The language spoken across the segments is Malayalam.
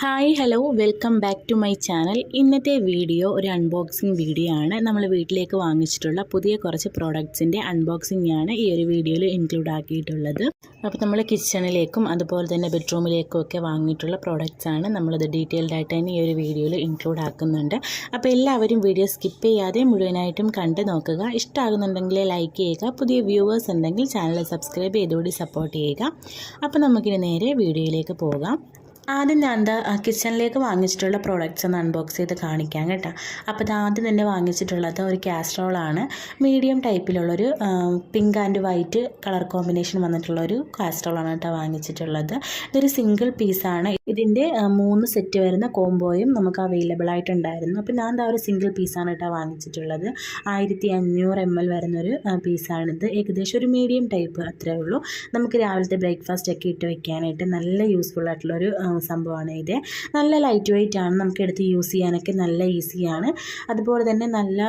Hi hello welcome back to my channel. ഇന്നത്തെ വീഡിയോ ഒരു അൺബോക്സിങ് വീഡിയോ ആണ്. നമ്മൾ വീട്ടിലേക്ക് വാങ്ങിച്ചിട്ടുള്ള പുതിയ കുറച്ച് പ്രോഡക്റ്റ്സിൻ്റെ അൺബോക്സിംഗ് ആണ് ഈ ഒരു വീഡിയോയിൽ ഇൻക്ലൂഡ് ആക്കിയിട്ടുള്ളത്. അപ്പോൾ നമ്മൾ കിച്ചണിലേക്കും അതുപോലെ തന്നെ ബെഡ്റൂമിലേക്കും ഒക്കെ വാങ്ങിയിട്ടുള്ള പ്രോഡക്റ്റ്സ് ആണ് നമ്മളിത് ഡീറ്റെയിൽഡ് ആയിട്ട് തന്നെ ഈ ഒരു വീഡിയോയിൽ ഇൻക്ലൂഡ് ആക്കുന്നുണ്ട്. അപ്പോൾ എല്ലാവരും വീഡിയോ സ്കിപ്പ് ചെയ്യാതെ മുഴുവനായിട്ടും കണ്ട് നോക്കുക. ഇഷ്ടമാകുന്നുണ്ടെങ്കിൽ ലൈക്ക് ചെയ്യുക. പുതിയ വ്യൂവേഴ്സ് ഉണ്ടെങ്കിൽ ചാനൽ സബ്സ്ക്രൈബ് ചെയ്തുകൂടി സപ്പോർട്ട് ചെയ്യുക. അപ്പോൾ നമുക്കിനി നേരെ വീഡിയോയിലേക്ക് പോകാം. ആദ്യം ഞാൻ കിച്ചണിലേക്ക് വാങ്ങിച്ചിട്ടുള്ള പ്രോഡക്റ്റ്സ് ഒന്ന് അൺബോക്സ് ചെയ്ത് കാണിക്കാം കേട്ടോ. അപ്പോൾ ഇത് ആദ്യം തന്നെ വാങ്ങിച്ചിട്ടുള്ളത് ഒരു കാസ്ട്രോളാണ്. മീഡിയം ടൈപ്പിലുള്ളൊരു pink and white colour combination വന്നിട്ടുള്ളൊരു കാസ്ട്രോളാണ് കേട്ടോ വാങ്ങിച്ചിട്ടുള്ളത്. ഇതൊരു സിംഗിൾ പീസാണ്. ഇതിൻ്റെ 3 സെറ്റ് വരുന്ന കോംബോയും നമുക്ക് അവൈലബിൾ ആയിട്ടുണ്ടായിരുന്നു. അപ്പോൾ ഞാൻ ഒരു സിംഗിൾ പീസാണ് കേട്ടോ വാങ്ങിച്ചിട്ടുള്ളത്. 1500 ml വരുന്നൊരു പീസാണിത്. ഏകദേശം ഒരു മീഡിയം ടൈപ്പ് അത്രേ ഉള്ളൂ. നമുക്ക് രാവിലത്തെ ബ്രേക്ക്ഫാസ്റ്റ് ഒക്കെ ഇട്ട് വെക്കാനായിട്ട് നല്ല യൂസ്ഫുൾ ആയിട്ടുള്ളൊരു സംഭവമാണ് ഇത്. നല്ല ലൈറ്റ് വെയിറ്റ് ആണ്, നമുക്ക് എടുത്ത് യൂസ് ചെയ്യാനൊക്കെ നല്ല ഈസിയാണ്. അതുപോലെ തന്നെ നല്ല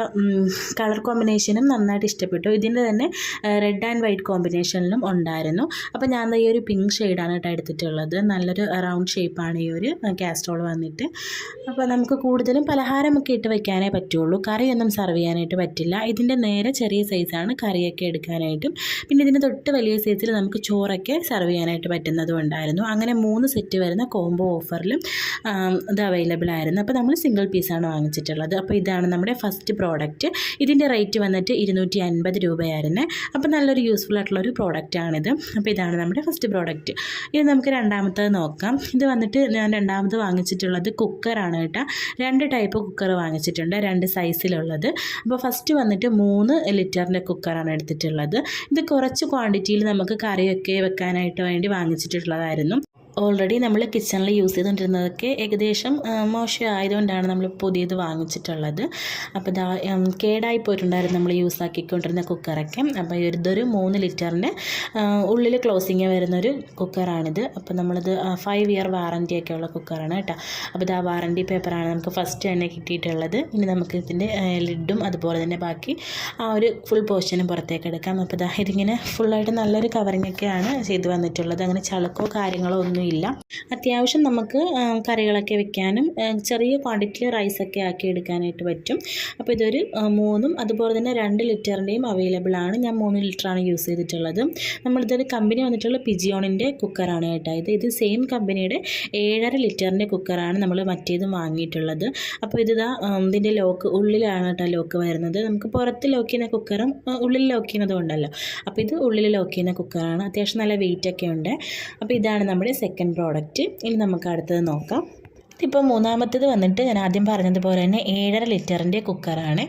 കളർ കോമ്പിനേഷനും നന്നായിട്ട് ഇഷ്ടപ്പെട്ടു. ഇതിൻ്റെ തന്നെ റെഡ് ആൻഡ് വൈറ്റ് കോമ്പിനേഷനിലും ഉണ്ടായിരുന്നു. അപ്പോൾ ഞാൻ ഈ ഒരു പിങ്ക് ഷെയ്ഡാണ് കേട്ടോ എടുത്തിട്ടുള്ളത്. നല്ലൊരു റൗണ്ട് ഷേപ്പാണ് ഈ ഒരു കാസ്ട്രോൾ വന്നിട്ട്. അപ്പോൾ നമുക്ക് കൂടുതലും പലഹാരമൊക്കെ ഇട്ട് വെക്കാനേ പറ്റുള്ളൂ, കറിയൊന്നും സെർവ് ചെയ്യാനായിട്ട് പറ്റില്ല. ഇതിൻ്റെ നേരെ ചെറിയ സൈസാണ് കറിയൊക്കെ എടുക്കാനായിട്ടും. പിന്നെ ഇതിന് തൊട്ട് വലിയ സൈസിൽ നമുക്ക് ചോറൊക്കെ സെർവ് ചെയ്യാനായിട്ട് പറ്റുന്നതും ഉണ്ടായിരുന്നു. അങ്ങനെ 3 സെറ്റ് വരുന്ന കോംബോ ഓഫറിലും ഇത് അവൈലബിൾ ആയിരുന്നു. അപ്പോൾ നമ്മൾ സിംഗിൾ പീസാണ് വാങ്ങിച്ചിട്ടുള്ളത്. അപ്പോൾ ഇതാണ് നമ്മുടെ ഫസ്റ്റ് പ്രോഡക്റ്റ്. ഇതിൻ്റെ റേറ്റ് വന്നിട്ട് 250 രൂപയായിരുന്നു. അപ്പോൾ നല്ലൊരു യൂസ്ഫുൾ ആയിട്ടുള്ളൊരു പ്രോഡക്റ്റാണിത്. അപ്പോൾ ഇതാണ് നമ്മുടെ ഫസ്റ്റ് പ്രോഡക്റ്റ്. ഇത് നമുക്ക് രണ്ടാമത്തത് നോക്കാം. ഇത് വന്നിട്ട് ഞാൻ രണ്ടാമത് വാങ്ങിച്ചിട്ടുള്ളത് കുക്കറാണ് കേട്ടോ. 2 ടൈപ്പ് കുക്കർ വാങ്ങിച്ചിട്ടുണ്ട്, 2 സൈസിലുള്ളത്. അപ്പോൾ ഫസ്റ്റ് വന്നിട്ട് 3 ലിറ്ററിൻ്റെ കുക്കറാണ് എടുത്തിട്ടുള്ളത്. ഇത് കുറച്ച് ക്വാണ്ടിറ്റിയിൽ നമുക്ക് കറിയൊക്കെ വെക്കാനായിട്ട് വേണ്ടി വാങ്ങിച്ചിട്ടുള്ളതായിരുന്നു. ഓൾറെഡി നമ്മൾ കിച്ചണിൽ യൂസ് ചെയ്തുകൊണ്ടിരുന്നതൊക്കെ ഏകദേശം മോശമായതുകൊണ്ടാണ് നമ്മൾ പുതിയത് വാങ്ങിച്ചിട്ടുള്ളത്. അപ്പോൾ കേടായി പോയിട്ടുണ്ടായിരുന്നു നമ്മൾ യൂസ് ആക്കിക്കൊണ്ടിരുന്ന കുക്കറൊക്കെ. അപ്പോൾ ഇതൊരു 3 ലിറ്ററിൻ്റെ ഉള്ളിൽ ക്ലോസിങ് വരുന്നൊരു കുക്കറാണിത്. അപ്പോൾ നമ്മളിത് 5 ഇയർ വാറൻറ്റിയൊക്കെ ഉള്ള കുക്കറാണ് കേട്ടോ. അപ്പോൾ ഇത് ആ വാറൻറ്റി പേപ്പറാണ് നമുക്ക് ഫസ്റ്റ് തന്നെ കിട്ടിയിട്ടുള്ളത്. ഇനി നമുക്ക് ഇതിൻ്റെ ലിഡും അതുപോലെ തന്നെ ബാക്കി ആ ഒരു ഫുൾ പോർഷനും പുറത്തേക്ക് എടുക്കാം. അപ്പോൾ ഇതിങ്ങനെ ഫുള്ളായിട്ട് നല്ലൊരു കവറിങ്ങൊക്കെയാണ് ചെയ്ത് വന്നിട്ടുള്ളത്. അങ്ങനെ ചളുക്കോ കാര്യങ്ങളോ ഒന്നും ഇല്ല. അത്യാവശ്യം നമുക്ക് കറികളൊക്കെ വെക്കാനും ചെറിയ ക്വാണ്ടിറ്റിയിൽ റൈസൊക്കെ ആക്കി എടുക്കാനായിട്ട് പറ്റും. അപ്പോൾ ഇതൊരു 3 അതുപോലെ തന്നെ 2 ലിറ്ററിൻ്റെയും അവൈലബിൾ ആണ്. ഞാൻ 3 ലിറ്ററാണ് യൂസ് ചെയ്തിട്ടുള്ളത്. നമ്മളിതൊരു കമ്പനി വന്നിട്ടുള്ള പിജിയോണിൻ്റെ കുക്കറാണ് കേട്ടോ. ഇത് സെയിം കമ്പനിയുടെ 7.5 ലിറ്ററിൻ്റെ കുക്കറാണ് നമ്മൾ മറ്റേതും വാങ്ങിയിട്ടുള്ളത്. അപ്പോൾ ഇതിൻ്റെ ലോക്ക് ഉള്ളിലാണ് കേട്ടോ ലോക്ക് വരുന്നത്. നമുക്ക് പുറത്ത് ലോക്ക് ചെയ്യുന്ന കുക്കറും ഉള്ളിൽ ലോക്ക് ചെയ്യുന്നതും ഉണ്ടല്ലോ. അപ്പോൾ ഇത് ഉള്ളിൽ ലോക്ക് ചെയ്യുന്ന കുക്കറാണ്. അത്യാവശ്യം നല്ല വെയിറ്റൊക്കെ ഉണ്ട്. അപ്പോൾ ഇതാണ് നമ്മുടെ സെക്കൻഡ് പ്രോഡക്റ്റ്. ഇനി നമുക്ക് അടുത്തത് നോക്കാം. ഇപ്പോൾ മൂന്നാമത്തേത് വന്നിട്ട് ഞാൻ ആദ്യം പറഞ്ഞതുപോലെ തന്നെ 7.5 ലിറ്ററിൻ്റെ കുക്കറാണ്.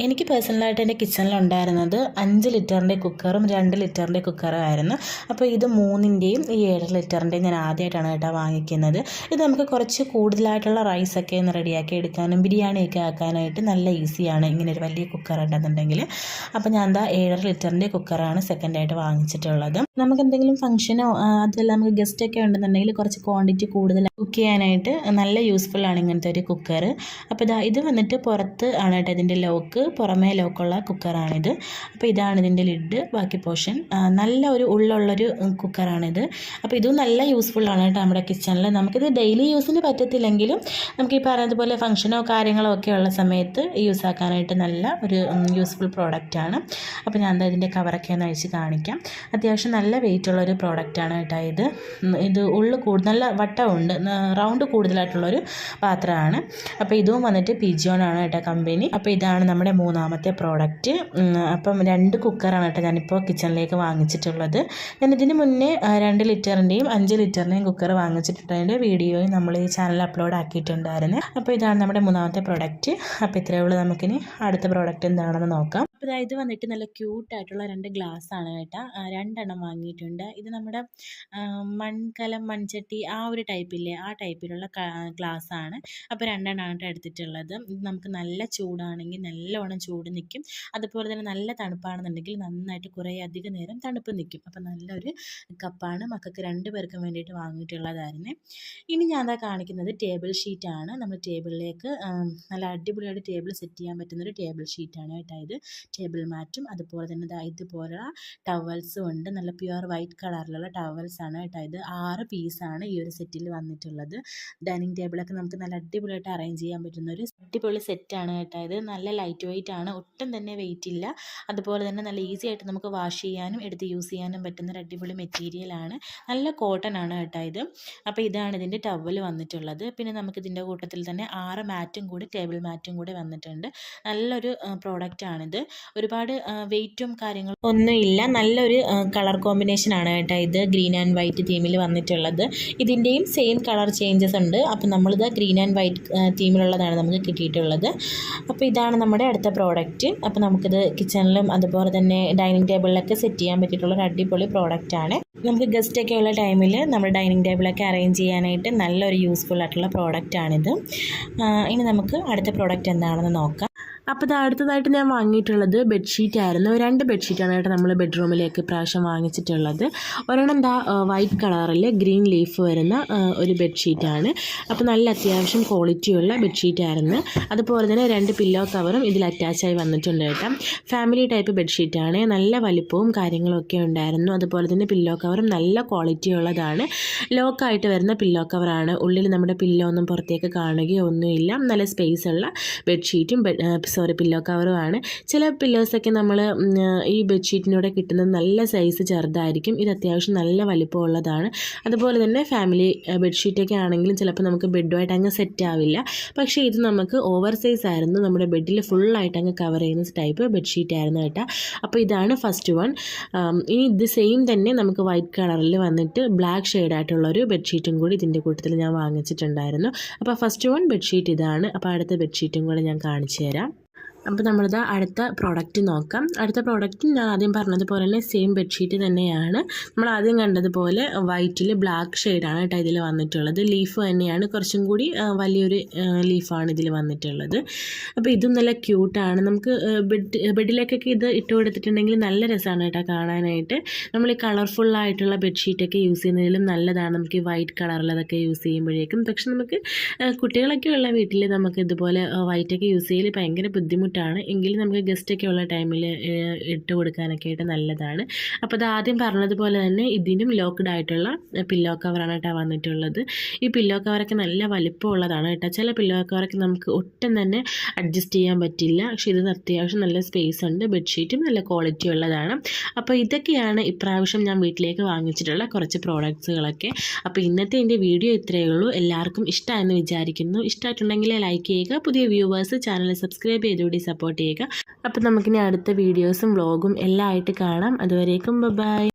എനിക്ക് പേഴ്സണലായിട്ട് എൻ്റെ കിച്ചണിലുണ്ടായിരുന്നത് 5 ലിറ്ററിൻ്റെ കുക്കറും 2 ലിറ്ററിൻ്റെ കുക്കറും ആയിരുന്നു. അപ്പോൾ ഇത് 3ൻ്റെയും ഈ 7.5 ലിറ്ററിൻ്റെയും ഞാൻ ആദ്യമായിട്ടാണ് കേട്ടോ വാങ്ങിക്കുന്നത്. ഇത് നമുക്ക് കുറച്ച് കൂടുതലായിട്ടുള്ള റൈസൊക്കെ ഒന്ന് റെഡിയാക്കി എടുക്കാനും ബിരിയാണിയൊക്കെ ആക്കാനായിട്ട് നല്ല ഈസിയാണ് ഇങ്ങനെ ഒരു വലിയ കുക്കർ ഉണ്ടെന്നുണ്ടെങ്കിൽ. അപ്പോൾ ഞാൻ 7.5 ലിറ്ററിൻ്റെ കുക്കറാണ് സെക്കൻഡായിട്ട് വാങ്ങിച്ചിട്ടുള്ളത്. നമുക്ക് എന്തെങ്കിലും ഫംഗ്ഷനോ അതല്ല നമുക്ക് ഗസ്റ്റൊക്കെ ഉണ്ടെന്നുണ്ടെങ്കിൽ കുറച്ച് ക്വാണ്ടിറ്റി കൂടുതൽ കുക്ക് ചെയ്യാനായിട്ട് നല്ല യൂസ്ഫുൾ ആണ് ഇങ്ങനത്തെ ഒരു കുക്കർ. അപ്പോൾ ഇത് വന്നിട്ട് പുറത്ത് ആണ് കേട്ടോ ഇതിൻ്റെ ലോക്ക്, പുറമേ ലോക്കുള്ള കുക്കറാണിത്. അപ്പോൾ ഇതാണ് ഇതിൻ്റെ ലിഡ്, ബാക്കി പോർഷൻ നല്ല ഒരു ഉള്ളുള്ളൊരു കുക്കറാണിത്. അപ്പോൾ ഇതും നല്ല യൂസ്ഫുൾ ആണ് കേട്ടോ നമ്മുടെ കിച്ചണിൽ. നമുക്കിത് ഡെയിലി യൂസിന് പറ്റത്തില്ലെങ്കിലും നമുക്ക് ഈ പറഞ്ഞതുപോലെ ഫംഗ്ഷനോ കാര്യങ്ങളോ ഒക്കെ ഉള്ള സമയത്ത് യൂസ് ആക്കാനായിട്ട് നല്ല ഒരു യൂസ്ഫുൾ പ്രോഡക്റ്റാണ്. അപ്പോൾ ഞാൻ ഇതിൻ്റെ കവറൊക്കെ ഒന്ന് അഴിച്ച് കാണിക്കാം. അത്യാവശ്യം നല്ല വെയിറ്റുള്ളൊരു പ്രോഡക്റ്റാണ് കേട്ടോ ഇത് ഉള്ളു നല്ല വട്ടമുണ്ട്, റൗണ്ട് കൂടുതലായിട്ടുള്ളൊരു പാത്രമാണ്. അപ്പോൾ ഇതും വന്നിട്ട് പിജിയോണാണ് കേട്ടോ കമ്പനി. അപ്പോൾ ഇതാണ് നമ്മുടെ മൂന്നാമത്തെ പ്രോഡക്റ്റ്. അപ്പം 2 കുക്കറാണ് കേട്ടോ ഞാനിപ്പോൾ കിച്ചണിലേക്ക് വാങ്ങിച്ചിട്ടുള്ളത്. ഞാൻ ഇതിന് മുന്നേ 2 ലിറ്ററിൻ്റെയും 5 ലിറ്ററിൻ്റെയും കുക്കർ വാങ്ങിച്ചിട്ടുള്ളതിൻ്റെ വീഡിയോയും നമ്മൾ ഈ ചാനലിൽ അപ്ലോഡ് ആക്കിയിട്ടുണ്ടായിരുന്നു. അപ്പോൾ ഇതാണ് നമ്മുടെ മൂന്നാമത്തെ പ്രോഡക്റ്റ്. അപ്പോൾ ഇത്രയേ ഉള്ളൂ. നമുക്കിനി അടുത്ത പ്രോഡക്റ്റ് എന്താണെന്ന് നോക്കാം. അപ്പോൾ ഇത് വന്നിട്ട് നല്ല ക്യൂട്ടായിട്ടുള്ള 2 ഗ്ലാസ്സാണ് കേട്ടോ. 2 എണ്ണം വാങ്ങിയിട്ടുണ്ട്. ഇത് നമ്മുടെ മൺകലം മൺചട്ടി ആ ഒരു ടൈപ്പില്ലേ, ആ ടൈപ്പിലുള്ള ഗ്ലാസ്സാണ്. അപ്പോൾ 2 എണ്ണമാണ് കേട്ടോ എടുത്തിട്ടുള്ളത്. ഇത് നമുക്ക് നല്ല ചൂടാണെങ്കിൽ നല്ലോണം ചൂട് നിൽക്കും. അതുപോലെ തന്നെ നല്ല തണുപ്പാണെന്നുണ്ടെങ്കിൽ നന്നായിട്ട് കുറേ അധികം നേരം തണുപ്പ് നിൽക്കും. അപ്പോൾ നല്ലൊരു കപ്പാണ്. മക്കൾക്ക് 2 പേർക്കും വേണ്ടിയിട്ട് വാങ്ങിയിട്ടുള്ളതായിരുന്നു. ഇനി ഞാൻ കാണിക്കുന്നത് ടേബിൾ ഷീറ്റാണ്. നമ്മൾ ടേബിളിലേക്ക് നല്ല അടിപൊളിയായിട്ട് ടേബിൾ സെറ്റ് ചെയ്യാൻ പറ്റുന്നൊരു ടേബിൾ ഷീറ്റാണ് കേട്ടോ ഇത്. ടേബിൾ മാറ്റും അതുപോലെ തന്നെ ഇതുപോലുള്ള ടവൽസും ഉണ്ട്. നല്ല പ്യുവർ വൈറ്റ് കളറിലുള്ള ടവൽസാണ് കേട്ടോ. ഇത് 6 പീസാണ് ഈ ഒരു സെറ്റിൽ വന്നിട്ടുള്ളത്. ഡൈനിങ് ടേബിളൊക്കെ നമുക്ക് നല്ല അടിപൊളിയായിട്ട് അറേഞ്ച് ചെയ്യാൻ പറ്റുന്ന ഒരു അടിപൊളി സെറ്റാണ് കേട്ടോ. ഇത് നല്ല ലൈറ്റ് വെയിറ്റ് ആണ്, ഒട്ടും തന്നെ വെയിറ്റ് ഇല്ല. അതുപോലെ തന്നെ നല്ല ഈസി ആയിട്ട് നമുക്ക് വാഷ് ചെയ്യാനും എടുത്ത് യൂസ് ചെയ്യാനും പറ്റുന്ന ഒരു അടിപൊളി മെറ്റീരിയലാണ്. നല്ല കോട്ടൺ ആണ് കേട്ടോ ഇത്. അപ്പോൾ ഇതാണ് ഇതിൻ്റെ ടവൽ വന്നിട്ടുള്ളത്. പിന്നെ നമുക്ക് ഇതിൻ്റെ കൂട്ടത്തിൽ തന്നെ 6 മാറ്റും കൂടി ടേബിൾ മാറ്റും കൂടി വന്നിട്ടുണ്ട്. നല്ലൊരു പ്രോഡക്റ്റാണിത്. ഒരുപാട് വെയിറ്റും കാര്യങ്ങളും ഒന്നുമില്ല. നല്ലൊരു കളർ കോമ്പിനേഷൻ ആണ് കേട്ടോ ഇത്. ഗ്രീൻ ആൻഡ് വൈറ്റ് തീമിൽ വന്നിട്ടുള്ളത്. ഇതിൻ്റെയും സെയിം കളർ ചേഞ്ചസ് ഉണ്ട്. അപ്പോൾ നമ്മളിത് ഗ്രീൻ ആൻഡ് വൈറ്റ് തീമിലുള്ളതാണ് നമുക്ക് കിട്ടിയിട്ടുള്ളത്. അപ്പോൾ ഇതാണ് നമ്മുടെ അടുത്ത പ്രോഡക്റ്റ്. അപ്പോൾ നമുക്കിത് കിച്ചണിലും അതുപോലെ തന്നെ ഡൈനിങ് ടേബിളിലൊക്കെ സെറ്റ് ചെയ്യാൻ പറ്റിയിട്ടുള്ള ഒരു അടിപൊളി പ്രോഡക്റ്റാണ്. നമുക്ക് ഗസ്റ്റൊക്കെ ഉള്ള ടൈമിൽ നമ്മൾ ഡൈനിങ് ടേബിളൊക്കെ അറേഞ്ച് ചെയ്യാനായിട്ട് നല്ലൊരു യൂസ്ഫുൾ ആയിട്ടുള്ള പ്രോഡക്റ്റാണിത്. ഇനി നമുക്ക് അടുത്ത പ്രോഡക്റ്റ് എന്താണെന്ന് നോക്കാം. അപ്പോൾ ഇത് അടുത്തതായിട്ട് ഞാൻ വാങ്ങിയിട്ടുള്ളത് ബെഡ്ഷീറ്റ് ആയിരുന്നു. 2 ബെഡ്ഷീറ്റാണ് കേട്ടോ നമ്മൾ ബെഡ്റൂമിലേക്ക് പ്രാവശ്യം വാങ്ങിച്ചിട്ടുള്ളത്. ഒരെണ്ണം എന്താ വൈറ്റ് കളറിൽ ഗ്രീൻ ലീഫ് വരുന്ന ഒരു ബെഡ്ഷീറ്റാണ്. അപ്പോൾ നല്ല അത്യാവശ്യം ക്വാളിറ്റിയുള്ള ബെഡ്ഷീറ്റായിരുന്നു. അതുപോലെ തന്നെ 2 പില്ലോ കവറും ഇതിൽ അറ്റാച്ചായി വന്നിട്ടുണ്ട് കേട്ടോ. ഫാമിലി ടൈപ്പ് ബെഡ്ഷീറ്റാണ്. നല്ല വലിപ്പവും കാര്യങ്ങളൊക്കെ ഉണ്ടായിരുന്നു. അതുപോലെ തന്നെ പില്ലോ കവറും നല്ല ക്വാളിറ്റി ഉള്ളതാണ്. ലോക്കായിട്ട് വരുന്ന പില്ലോ കവറാണ്. ഉള്ളിൽ നമ്മുടെ പില്ലോ ഒന്നും പുറത്തേക്ക് കാണുകയോ ഒന്നുമില്ല. നല്ല സ്പേസ് ഉള്ള ബെഡ്ഷീറ്റും പില്ലോ കവറുമാണ്. ചില പില്ലോസൊക്കെ നമ്മൾ ഈ ബെഡ്ഷീറ്റിനൂടെ കിട്ടുന്നത് നല്ല സൈസ് ചെറുതായിരിക്കും. ഇത് അത്യാവശ്യം നല്ല വലിപ്പമുള്ളതാണ്. അതുപോലെ തന്നെ ഫാമിലി ബെഡ്ഷീറ്റൊക്കെ ആണെങ്കിലും ചിലപ്പോൾ നമുക്ക് ബെഡുമായിട്ട് അങ്ങ് സെറ്റ് ആവില്ല. പക്ഷേ ഇത് നമുക്ക് ഓവർ സൈസ് ആയിരുന്നു. നമ്മുടെ ബെഡിൽ ഫുള്ളായിട്ട് അങ്ങ് കവർ ചെയ്യുന്ന ടൈപ്പ് ബെഡ്ഷീറ്റ് ആയിരുന്നു കേട്ടോ. അപ്പോൾ ഇതാണ് ഫസ്റ്റ് വൺ. ഇനി ഇത് സെയിം തന്നെ നമുക്ക് വൈറ്റ് കളറിൽ വന്നിട്ട് ബ്ലാക്ക് ഷെയ്ഡായിട്ടുള്ളൊരു ബെഡ്ഷീറ്റും കൂടി ഇതിൻ്റെ കൂട്ടത്തിൽ ഞാൻ വാങ്ങിച്ചിട്ടുണ്ടായിരുന്നു. അപ്പോൾ ഫസ്റ്റ് വൺ ബെഡ്ഷീറ്റ് ഇതാണ്. അപ്പോൾ അടുത്ത ബെഡ്ഷീറ്റും കൂടെ ഞാൻ കാണിച്ചു തരാം. അപ്പോൾ നമ്മളിത് അടുത്ത പ്രോഡക്റ്റ് നോക്കാം. അടുത്ത പ്രോഡക്റ്റ് ഞാൻ ആദ്യം പറഞ്ഞതുപോലെ തന്നെ സെയിം ബെഡ്ഷീറ്റ് തന്നെയാണ്. നമ്മൾ ആദ്യം കണ്ടതുപോലെ വൈറ്റിൽ ബ്ലാക്ക് ഷെയ്ഡാണ് കേട്ടോ ഇതിൽ വന്നിട്ടുള്ളത്. ലീഫ് തന്നെയാണ്, കുറച്ചും കൂടി വലിയൊരു ലീഫാണ് ഇതിൽ വന്നിട്ടുള്ളത്. അപ്പോൾ ഇതും നല്ല ക്യൂട്ടാണ്. നമുക്ക് ബെഡിലേക്കൊക്കെ ഇത് ഇട്ട് കൊടുത്തിട്ടുണ്ടെങ്കിൽ നല്ല രസമാണ് കേട്ടോ കാണാനായിട്ട്. നമ്മൾ ഈ കളർഫുള്ളായിട്ടുള്ള ബെഡ്ഷീറ്റൊക്കെ യൂസ് ചെയ്യുന്നതിലും നല്ലതാണ് നമുക്ക് ഈ വൈറ്റ് കളറിലതൊക്കെ യൂസ് ചെയ്യുമ്പോഴേക്കും. പക്ഷെ നമുക്ക് കുട്ടികളൊക്കെ ഉള്ള വീട്ടിൽ നമുക്ക് ഇതുപോലെ വൈറ്റൊക്കെ യൂസ് ചെയ്യൽ ഭയങ്കര ബുദ്ധിമുട്ടാണ്. എങ്കിലും നമുക്ക് ഗസ്റ്റൊക്കെ ഉള്ള ടൈമിൽ ഇട്ട് കൊടുക്കാനൊക്കെ ആയിട്ട് നല്ലതാണ്. അപ്പോൾ അത് ആദ്യം പറഞ്ഞതുപോലെ തന്നെ ഇതിനും ലോക്ക്ഡ് ആയിട്ടുള്ള പില്ലോ കവറാണ് കേട്ടോ വന്നിട്ടുള്ളത്. ഈ പില്ലോ കവറൊക്കെ നല്ല വലിപ്പമുള്ളതാണ് കേട്ടോ. ചില പില്ലോ കവറൊക്കെ നമുക്ക് ഒട്ടും തന്നെ അഡ്ജസ്റ്റ് ചെയ്യാൻ പറ്റില്ല. പക്ഷേ ഇത് അത്യാവശ്യം നല്ല സ്പേസ് ഉണ്ട്. ബെഡ്ഷീറ്റും നല്ല ക്വാളിറ്റി ഉള്ളതാണ്. അപ്പോൾ ഇതൊക്കെയാണ് ഇപ്രാവശ്യം ഞാൻ വീട്ടിലേക്ക് വാങ്ങിച്ചിട്ടുള്ള കുറച്ച് പ്രോഡക്ട്സുകളൊക്കെ. അപ്പോൾ ഇന്നത്തെ എൻ്റെ വീഡിയോ ഇത്രയേ ഉള്ളൂ. എല്ലാവർക്കും ഇഷ്ടമായെന്ന് വിചാരിക്കുന്നു. ഇഷ്ടമായിട്ടുണ്ടെങ്കിൽ ലൈക്ക് ചെയ്യുക. പുതിയ വ്യൂവേഴ്സ് ചാനൽ സബ്സ്ക്രൈബ് ചെയ്തുകൂടി സപ്പോർട്ട് ചെയ്യുക. അപ്പോൾ നമുക്കിനി അടുത്ത വീഡിയോസും വ്ളോഗും എല്ലാം ആയിട്ട് കാണാം. അതുവരേക്കും ബൈ.